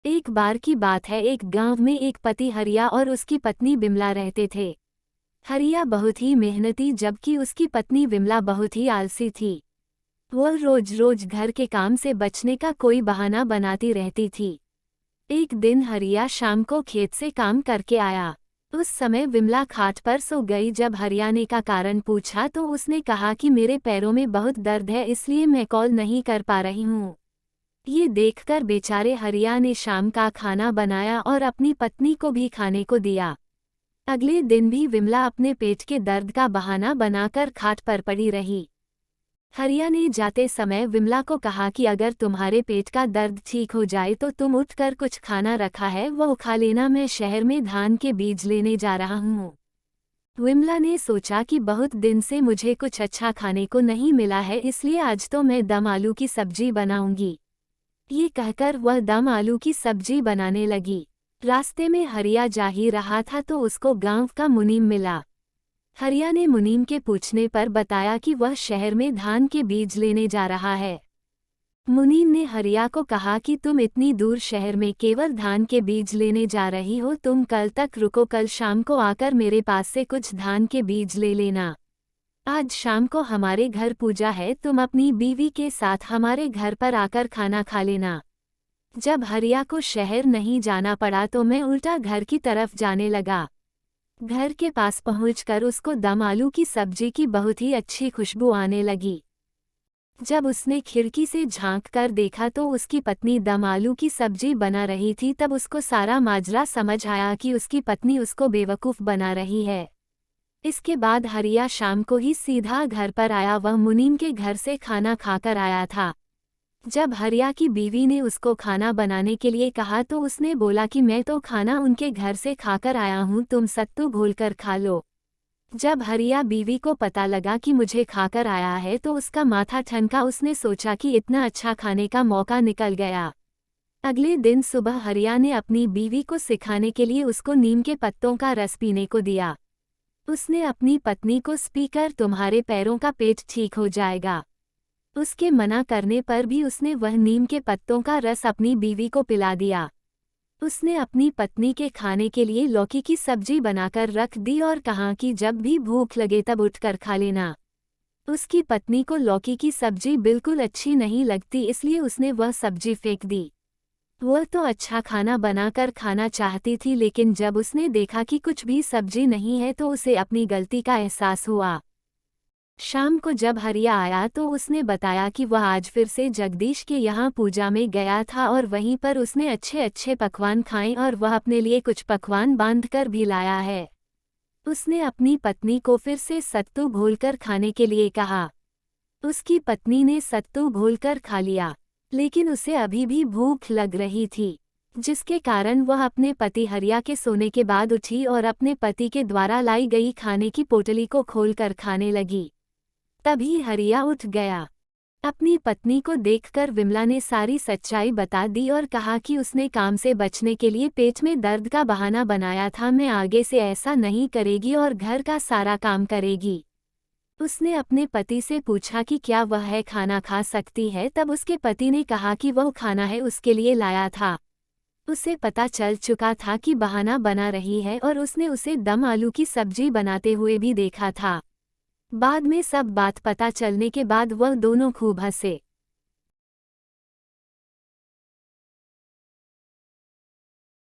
एक बार की बात है, एक गांव में एक पति हरिया और उसकी पत्नी बिमला रहते थे। हरिया बहुत ही मेहनती जबकि उसकी पत्नी बिमला बहुत ही आलसी थी। वह रोज रोज घर के काम से बचने का कोई बहाना बनाती रहती थी। एक दिन हरिया शाम को खेत से काम करके आया। उस समय बिमला खाट पर सो गई। जब हरिया ने का कारण पूछा तो उसने कहा कि मेरे पैरों में बहुत दर्द है, इसलिए मैं कॉल नहीं कर पा रही हूँ। ये देखकर बेचारे हरिया ने शाम का खाना बनाया और अपनी पत्नी को भी खाने को दिया। अगले दिन भी विमला अपने पेट के दर्द का बहाना बनाकर खाट पर पड़ी रही। हरिया ने जाते समय विमला को कहा कि अगर तुम्हारे पेट का दर्द ठीक हो जाए तो तुम उठकर कुछ खाना रखा है वो खा लेना, मैं शहर में धान के बीज लेने जा रहा हूँ। विमला ने सोचा कि बहुत दिन से मुझे कुछ अच्छा खाने को नहीं मिला है, इसलिए आज तो मैं दम आलू की सब्जी बनाऊंगी। ये कहकर वह दम आलू की सब्जी बनाने लगी। रास्ते में हरिया जा ही रहा था तो उसको गांव का मुनीम मिला। हरिया ने मुनीम के पूछने पर बताया कि वह शहर में धान के बीज लेने जा रहा है। मुनीम ने हरिया को कहा कि तुम इतनी दूर शहर में केवल धान के बीज लेने जा रही हो, तुम कल तक रुको, कल शाम को आकर मेरे पास से कुछ धान के बीज ले लेना। आज शाम को हमारे घर पूजा है, तुम अपनी बीवी के साथ हमारे घर पर आकर खाना खा लेना। जब हरिया को शहर नहीं जाना पड़ा तो मैं उल्टा घर की तरफ जाने लगा। घर के पास पहुंचकर उसको दम आलू की सब्जी की बहुत ही अच्छी खुशबू आने लगी। जब उसने खिड़की से झांक कर देखा तो उसकी पत्नी दम आलू की सब्जी बना रही थी। तब उसको सारा माजरा समझ आया कि उसकी पत्नी उसको बेवकूफ़ बना रही है। इसके बाद हरिया शाम को ही सीधा घर पर आया। वह मुनीम के घर से खाना खाकर आया था। जब हरिया की बीवी ने उसको खाना बनाने के लिए कहा तो उसने बोला कि मैं तो खाना उनके घर से खाकर आया हूँ, तुम सत्तू घोलकर खा लो। जब हरिया बीवी को पता लगा कि मुझे खाकर आया है तो उसका माथा ठनका। उसने सोचा कि इतना अच्छा खाने का मौका निकल गया। अगले दिन सुबह हरिया ने अपनी बीवी को सिखाने के लिए उसको नीम के पत्तों का रस पीने को दिया। उसने अपनी पत्नी को स्पीकर तुम्हारे पैरों का पेट ठीक हो जाएगा। उसके मना करने पर भी उसने वह नीम के पत्तों का रस अपनी बीवी को पिला दिया। उसने अपनी पत्नी के खाने के लिए लौकी की सब्जी बनाकर रख दी और कहा कि जब भी भूख लगे तब उठकर खा लेना। उसकी पत्नी को लौकी की सब्जी बिल्कुल अच्छी नहीं लगती, इसलिए उसने वह सब्जी फेंक दी। वह तो अच्छा खाना बनाकर खाना चाहती थी, लेकिन जब उसने देखा कि कुछ भी सब्जी नहीं है तो उसे अपनी गलती का एहसास हुआ। शाम को जब हरिया आया तो उसने बताया कि वह आज फिर से जगदीश के यहाँ पूजा में गया था और वहीं पर उसने अच्छे अच्छे पकवान खाए और वह अपने लिए कुछ पकवान बांधकर भी लाया है। उसने अपनी पत्नी को फिर से सत्तू घोलकर खाने के लिए कहा। उसकी पत्नी ने सत्तू घोलकर खा लिया, लेकिन उसे अभी भी भूख लग रही थी, जिसके कारण वह अपने पति हरिया के सोने के बाद उठी और अपने पति के द्वारा लाई गई खाने की पोटली को खोलकर खाने लगी। तभी हरिया उठ गया। अपनी पत्नी को देखकर विमला ने सारी सच्चाई बता दी और कहा कि उसने काम से बचने के लिए पेट में दर्द का बहाना बनाया था, मैं आगे से ऐसा नहीं करेगी और घर का सारा काम करेगी। उसने अपने पति से पूछा कि क्या वह है खाना खा सकती है। तब उसके पति ने कहा कि वह खाना है उसके लिए लाया था। उसे पता चल चुका था कि बहाना बना रही है और उसने उसे दम आलू की सब्जी बनाते हुए भी देखा था। बाद में सब बात पता चलने के बाद वह दोनों खूब हंसे।